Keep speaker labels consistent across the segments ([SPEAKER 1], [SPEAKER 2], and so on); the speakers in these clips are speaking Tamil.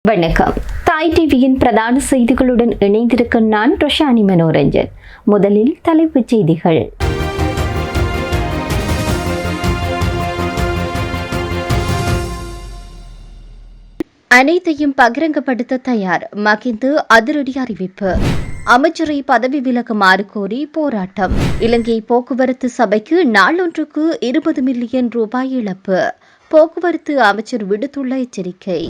[SPEAKER 1] வணக்கம். தாய் டிவியின் பிரதான செய்திகளுடன் இணைந்திருக்கும் நான் ரோஷானி மனோரஞ்சன். முதலில் தலைப்புச் செய்திகள். அனைத்தையும் பகிரங்கப்படுத்த தயார், மகிந்த அதிரடி அறிவிப்பு. அமைச்சரை பதவி விலகுமாறு கோரி போராட்டம். இலங்கை போக்குவரத்து சபைக்கு நாளொன்றுக்கு 20 மில்லியன் ரூபாய் இழப்பு. போக்குவரத்து அமைச்சர் விடுத்துள்ள எச்சரிக்கை.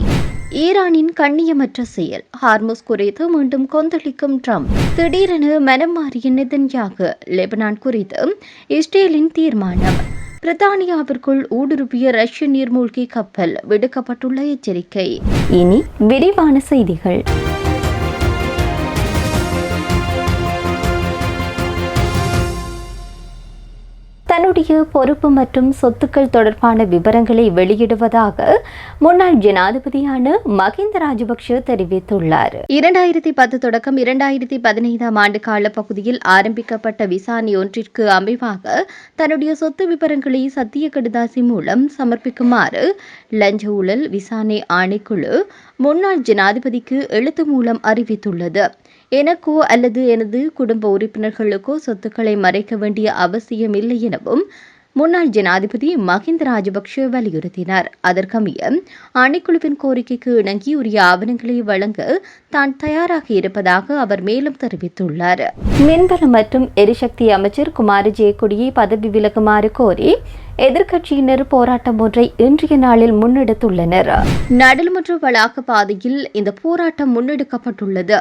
[SPEAKER 1] ஈரானின் கண்ணியமற்ற செயல். ஹார்முஸ் குறித்து மீண்டும் கொந்தளிக்கும் ட்ரம்ப். திடீரென மனம் மாறிய நெதன்யாகு. லெபனான் குறித்து இஸ்ரேலின் தீர்மானம். பிரித்தானியாவிற்குள் ஊடுருவிய ரஷ்ய நீர்மூழ்கி கப்பல், விடுக்கப்பட்டுள்ள எச்சரிக்கை. இனி விரிவான செய்திகள். தன்னுடைய பொறுப்பு மற்றும் சொத்துக்கள் தொடர்பான விவரங்களை வெளியிடுவதாக முன்னாள் ஜனாதிபதியான மகிந்த ராஜபக்ஷ தெரிவித்துள்ளார். 2010 தொடக்கம் 2015 ஆண்டு காலப்பகுதியில் ஆரம்பிக்கப்பட்ட விசாரணை ஒன்றிற்கு அமைவாக தன்னுடைய சொத்து விவரங்களை சத்திய கடிதாசி மூலம் சமர்ப்பிக்குமாறு லஞ்ச ஊழல் விசாரணை ஆணைக்குழு முன்னாள் ஜனாதிபதிக்கு எழுத்து மூலம் அறிவித்துள்ளது. எனக்கோ அல்லது எனது குடும்ப உறுப்பினர்களுக்கோ சொத்துக்களை மறைக்க வேண்டிய அவசியம் இல்லை எனவும் முன்னாள் ஜனாதிபதி மகிந்த ராஜபக்ஷ வலியுறுத்தினார். அதற்கமைய ஆணைக்குழுவின் கோரிக்கைக்கு இணங்கி உரிய ஆவணங்களை வழங்க தான் தயாராக இருப்பதாக அவர் மேலும் தெரிவித்துள்ளார். மின்வளம் மற்றும் எரிசக்தி அமைச்சர் குமார ஜெயக்கொடியை பதவி விலகுமாறு கோரி எதிர்க்கட்சியினர் போராட்டம் ஒன்றை இன்றைய நாளில் முன்னெடுத்துள்ளனர். நாடாளுமன்ற வளாக பாதையில் இந்த போராட்டம் முன்னெடுக்கப்பட்டுள்ளது.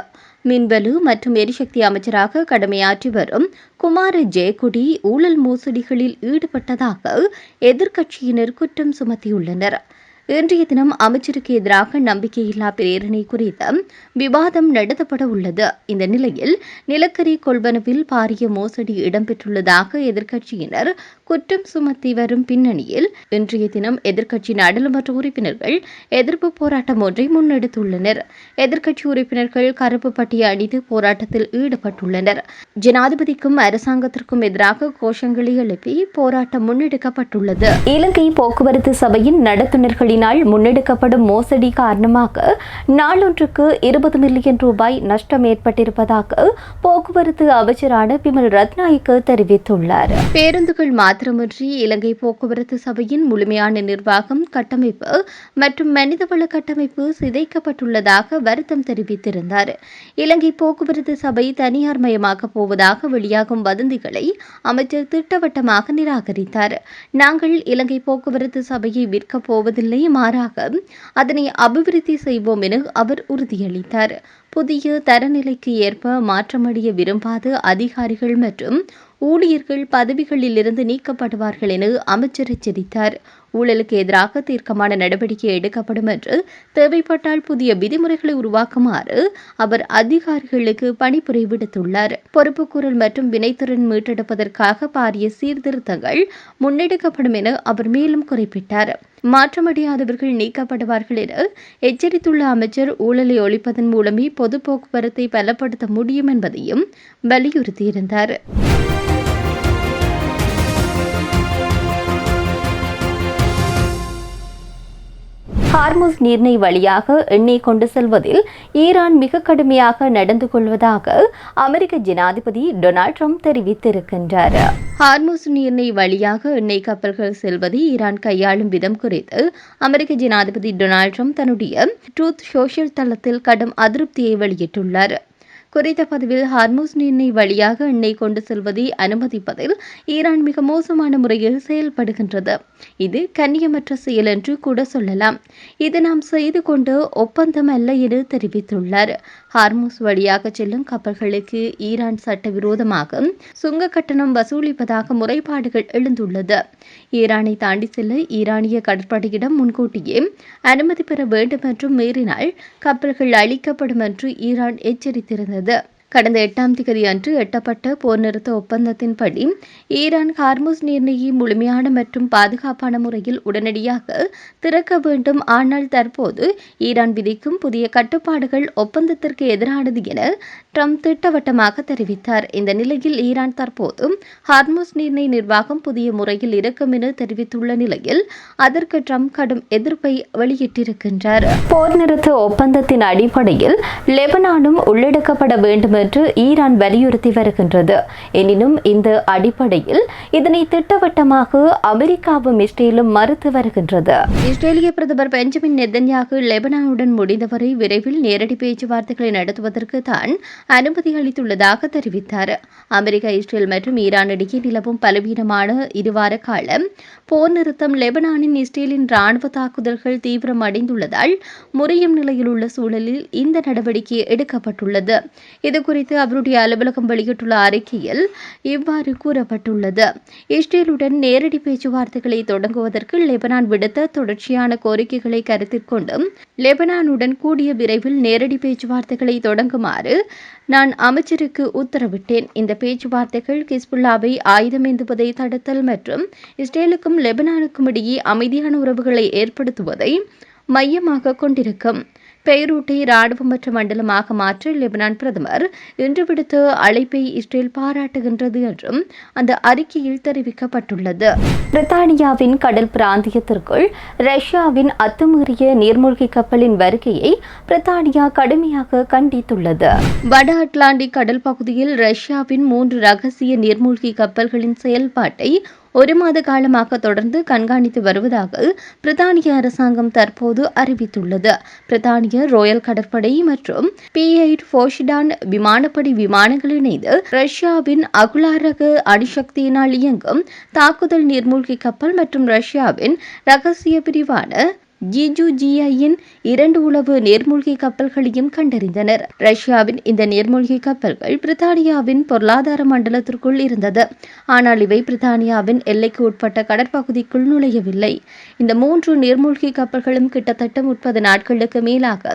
[SPEAKER 1] மின்வலு மற்றும் எரிசக்தி அமைச்சராக கடமையாற்றி வரும் குமார ஜெயக்கொடி ஊழல் மோசடிகளில் ஈடுபட்டதாக எதிர்க்கட்சியினர் குற்றம் சுமத்தியுள்ளனர். இன்றைய தினம் அமைச்சருக்கு எதிராக நம்பிக்கையில்லா பிரேரணை குறித்த விவாதம் நடத்தப்பட உள்ளது. இந்த நிலையில் நிலக்கரி கொள்வனவில் பாரிய மோசடி இடம்பெற்றுள்ளதாக எதிர்க்கட்சியினர் குற்றம் சுமத்தி வரும் பின்னணியில் இன்றைய தினம் எதிர்க்கட்சி நாடாளுமன்ற உறுப்பினர்கள் எதிர்ப்பு போராட்டம் ஒன்றை முன்னெடுத்துள்ளனர். எதிர்க்கட்சி உறுப்பினர்கள் கருப்பு பட்டியை அணிந்து போராட்டத்தில் ஈடுபட்டுள்ளனர். ஜனாதிபதிக்கும் அரசாங்கத்திற்கும் எதிராக கோஷங்களை எழுப்பி போராட்டம் முன்னெடுக்கப்பட்டுள்ளது. இலங்கை போக்குவரத்து சபையின் நடத்துனர்களின் முன்னெடுக்கப்படும் மோசடி காரணமாக நாளொன்றுக்கு 20 மில்லியன் ரூபாய் நஷ்டம் ஏற்பட்டிருப்பதாக போக்குவரத்து அமைச்சரான பிமல் ரத்நாயக்க தெரிவித்துள்ளார். பேருந்துகள் மாத்திரமின்றி இலங்கை போக்குவரத்து சபையின் முழுமையான நிர்வாகம், கட்டமைப்பு மற்றும் மனிதவள கட்டமைப்பு சிதைக்கப்பட்டுள்ளதாக வருத்தம் தெரிவித்திருந்தார். இலங்கை போக்குவரத்து சபை தனியார் மயமாக்கப் போவதாக வெளியாகும் வதந்திகளை அமைச்சர் திட்டவட்டமாக நிராகரித்தார். நாங்கள் இலங்கை போக்குவரத்து சபையை விற்கப் போவதில்லை, மாறாக அதனை அபிவிருத்தி செய்வோம் என அவர் உறுதியளித்தார். புதிய தரநிலைக்கு ஏற்ப மாற்றமடைய விரும்பாத அதிகாரிகள் மற்றும் ஊழியர்கள் பதவிகளில் இருந்து நீக்கப்படுவார்கள் என அமைச்சர் எச்சரித்தார். ஊழலுக்கு எதிராக தீர்க்கமான நடவடிக்கை எடுக்கப்படும் என்று தேவைப்பட்டால் புதிய விதிமுறைகளை உருவாக்குமாறு அவர் அதிகாரிகளுக்கு பணிப்புரை விடுத்துள்ளார். பொறுப்புக்கூறல் மற்றும் வினைத்திறன் மீட்டெடுப்பதற்காக பாரிய சீர்திருத்தங்கள் முன்னெடுக்கப்படும் என அவர் மேலும் குறிப்பிட்டார். மாற்றமடையாதவர்கள் நீக்கப்படுவார்கள் என எச்சரித்துள்ள அமைச்சர் ஊழலை ஒழிப்பதன் மூலமே பொது போக்குவரத்தை பலப்படுத்த முடியும் என்பதையும் வலியுறுத்தியிருந்தார். ஹார்முஸ் நீர்நிலை வழியாக எண்ணெய் கொண்டு செல்வதில் ஈரான் மிக கடுமையாக நடந்து கொள்வதாக அமெரிக்க ஜனாதிபதி டொனால்ட் ட்ரம்ப் தெரிவித்திருக்கின்றார். ஹார்முஸ் நீர்நிலை வழியாக எண்ணெய் கப்பல்கள் செல்வதை ஈரான் கையாளும் விதம் குறித்து அமெரிக்க ஜனாதிபதி டொனால்ட் ட்ரம்ப் தன்னுடைய ட்ரூத் சோஷியல் தளத்தில் கடும் அதிருப்தியை வெளியிட்டுள்ளார். குறித்த பதிவில் ஹார்முஸ் நீர்நிலை வழியாக எண்ணெய் கொண்டு செல்வதை அனுமதிப்பதில் ஈரான் மிக மோசமான முறையில் செயல்படுகின்றது. இது கண்ணியமற்ற செயல் என்று கூட சொல்லலாம். இது நாம் செய்து கொண்ட ஒப்பந்தம் அல்ல என தெரிவித்துள்ளார். ஹார்முஸ் வழியாக செல்லும் கப்பல்களுக்கு ஈரான் சட்டவிரோதமாக சுங்க கட்டணம் வசூலிப்பதாக முறைப்பாடுகள் எழுந்துள்ளது. ஈரானை தாண்டி செல்ல ஈரானிய கடற்படையிடம் முன்கூட்டியே அனுமதி பெற வேண்டும் என்றும் மீறினால் கப்பல்கள் அழிக்கப்படும் என்று ஈரான் எச்சரித்திருந்தது. கடந்த 8ஆம் தேதி அன்று எட்டப்பட்ட போர் நிறுத்த ஒப்பந்தத்தின்படி ஈரான் ஹார்முஸ் நீரிணையை முழுமையான மற்றும் பாதுகாப்பான முறையில் உடனடியாக திறக்க வேண்டும். ஆனால் தற்போது ஈரான் விதிக்கும் புதிய கட்டுப்பாடுகள் ஒப்பந்தத்திற்கு எதிரானது என ட்ரம்ப் திட்டவட்டமாக தெரிவித்தார். இந்த நிலையில் ஈரான் தற்போது ஹார்முஸ் நீரிணை நிர்வாகம் புதிய முறையில் இருக்கும் என தெரிவித்துள்ள நிலையில் அதற்கு ட்ரம்ப் கடும் எதிர்ப்பை வெளியிட்டிருக்கின்றார். போர் நிறுத்த ஒப்பந்தத்தின் அடிப்படையில் லெபனானும் உள்ளடக்கப்பட வேண்டும் என்று ஈரான் வலியுறுத்தி வருகின்றது. எனினும் இந்த அடிப்படையில் இதனை திட்டவட்டமாக அமெரிக்காவும் இஸ்ரேலும் மறுத்து வருகின்றது. இஸ்ரேலிய பிரதமர் பெஞ்சமின் நெதன்யாகு லெபனானுடன் முடிந்தவரை விரைவில் நேரடி பேச்சுவார்த்தைகளை நடத்துவதற்கு தான் அனுமதி அளித்துள்ளதாக தெரிவித்தார். அமெரிக்கா, இஸ்ரேல் மற்றும் ஈரான் இடையே நிலவும் பலவீனமான இருவார கால போர் நிறுத்தம் லெபனானின் இஸ்ரேலின் ராணுவ தாக்குதல்கள் தீவிரமடைந்துள்ளதால் முறியும் நிலையில் உள்ள சூழலில் இந்த நடவடிக்கை எடுக்கப்பட்டுள்ளது. இதுகுறித்து அவருடைய அலுவலகம் வெளியிட்டுள்ள அறிக்கையில் இவ்வாறு கூறப்பட்டுள்ளது. இஸ்ரேலுடன் நேரடி பேச்சுவார்த்தைகளை தொடங்குவதற்கு லெபனான் விடுத்த தொடர்ச்சியான கோரிக்கைகளை கருத்தில் கொண்டும் லெபனானுடன் கூடிய விரைவில் நேரடி பேச்சுவார்த்தைகளை தொடங்குமாறு நான் அமைச்சருக்கு உத்தரவிட்டேன். இந்த பேச்சுவார்த்தைகள் ஹிஸ்புல்லாவை ஆயுதம் ஏந்துவதை தடுத்தல் மற்றும் இஸ்ரேலுக்கும் லெபனானுக்கும் இடையே அமைதியான உறவுகளை ஏற்படுத்துவதை மையமாக கொண்டிருக்கும். பெய்ரூட்டை ராணுவமற்ற மண்டலமாக மாற்ற லெபனான் பிரதமர் இன்று விடுத்த அழைப்பை இஸ்ரேல் பாராட்டுகின்றது என்றும் அந்த அறிக்கையில் தெரிவிக்கப்பட்டுள்ளது. பிரித்தானியாவின் கடல் பிராந்தியத்திற்குள் ரஷ்யாவின் அத்துமீறிய நீர்மூழ்கி கப்பலின் வருகையை பிரித்தானியா கடுமையாக கண்டித்துள்ளது. வட அட்லாண்டிக் கடல் பகுதியில் ரஷ்யாவின் 3 ரகசிய நீர்மூழ்கி கப்பல்களின் செயல்பாட்டை 1 மாத காலமாக தொடர்ந்து கண்காணித்து வருவதாக பிரித்தானிய அரசாங்கம் தற்போது அறிவித்துள்ளது. பிரித்தானிய ராயல் கடற்படை மற்றும் P-8 போசிடான் விமானப்படை விமானங்கள் இணைந்து ரஷ்யாவின் அகுலாரக அணுசக்தியினால் இயங்கும் தாக்குதல் நீர்மூழ்கி கப்பல் மற்றும் ரஷ்யாவின் ரகசிய பிரிவான ஜிஜுஜிஐயின் 2 உளவு நீர்மூழ்கி கப்பல்களையும் கண்டறிந்தனர். ரஷ்யாவின் இந்த நீர்மூழ்கி கப்பல்கள் பிரித்தானியாவின் பொருளாதார மண்டலத்திற்குள் இருந்தது. ஆனால் இவை பிரித்தானியாவின் எல்லைக்கு உட்பட்ட கடற்பகுதிக்குள் நுழையவில்லை. இந்த 3 நீர்மூழ்கி கப்பல்களும் கிட்டத்தட்ட 30 நாட்களுக்கு மேலாக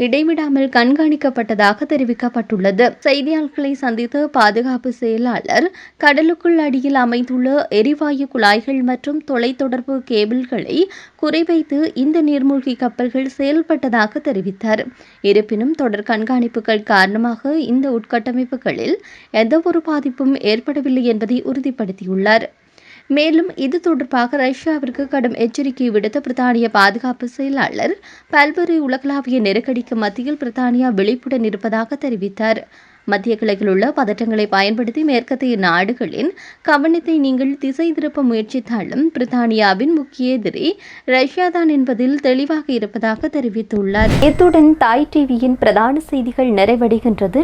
[SPEAKER 1] இடைவிடாமல் கண்காணிக்கப்பட்டதாக தெரிவிக்கப்பட்டுள்ளது. செய்தியாளர்களை சந்தித்த பாதுகாப்பு செயலாளர் கடலுக்குள் அடியில் அமைந்துள்ள எரிவாயு குழாய்கள் மற்றும் தொலைத்தொடர்பு கேபிள்களை குறிவைத்து இந்த நீர்மூழ்கி கப்பல்கள் செயல்பட்டதாக தெரிவித்தார். இருப்பினும் தொடர் கண்காணிப்புகள் காரணமாக இந்த உட்கட்டமைப்புகளில் எந்தவொரு பாதிப்பும் ஏற்படவில்லை என்பதை உறுதிப்படுத்தியுள்ளார். மேலும் இது தொடர்பாக ரஷ்யாவிற்கு கடும் எச்சரிக்கை விடுத்த பிரித்தானிய பாதுகாப்பு செயலாளர் பல்வேறு உலகளாவிய நெருக்கடிக்கு மத்தியில் பிரித்தானியா விழிப்புடன் இருப்பதாக தெரிவித்தார். மத்திய கிழக்கில் உள்ள பதற்றங்களை பயன்படுத்தி மேற்கத்திய நாடுகளின் கவனத்தை நீங்கள் திசை திருப்ப முயற்சித்தாலும் பிரித்தானியாவின் முக்கிய எதிரி ரஷ்யா தான் என்பதில் தெளிவாக இருப்பதாக தெரிவித்துள்ளார். இத்துடன் தாய் டிவியின் பிரதான செய்திகள் நிறைவடைகின்றது.